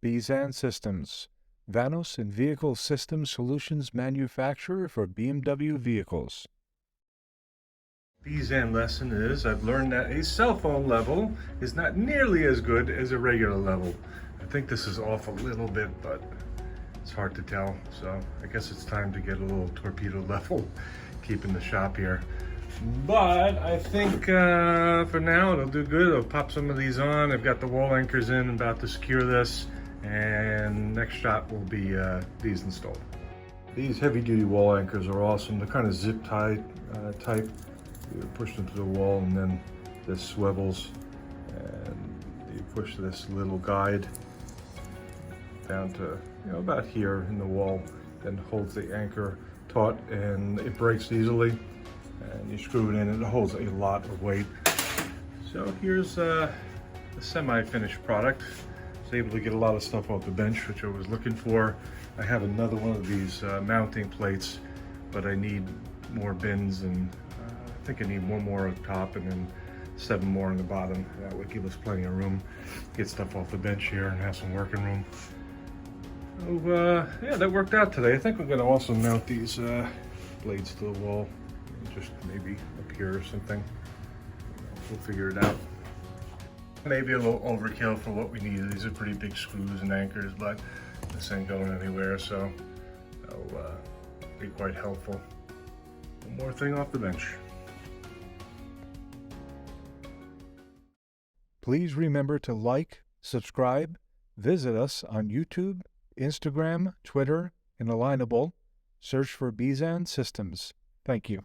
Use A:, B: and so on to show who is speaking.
A: Bizan Systems, Vanos and Vehicle System Solutions manufacturer for BMW vehicles.
B: Bizan lesson is I've learned that a cell phone level is not nearly as good as a regular level. I think this is off a little bit, but it's hard to tell. So I guess it's time to get a little torpedo level, keeping the shop here. But I think for now it'll do good. I'll pop some of these on. I've got the wall anchors in, about to secure this, and next shot will be these installed. These heavy duty wall anchors are awesome. They're kind of zip tie type. You push them to the wall and then this swivels, and you push this little guide down to about here in the wall, then holds the anchor taut, and it breaks easily. And you screw it in and it holds a lot of weight. So here's the semi-finished product. I was able to get a lot of stuff off the bench, which I was looking for. I have another one of these mounting plates, but I need more bins, and I think I need one more on top and then 7 more on the bottom. That would give us plenty of room to get stuff off the bench here and have some working room. So yeah, that worked out today. I think I'm gonna also mount these blades to the wall, just maybe up here or something. We'll figure it out. Maybe a little overkill for what we need. These are pretty big screws and anchors, but this ain't going anywhere, so that'll be quite helpful. One more thing off the bench.
A: Please remember to like, subscribe, visit us on YouTube, Instagram, Twitter, and Alignable. Search for Bizan Systems. Thank you.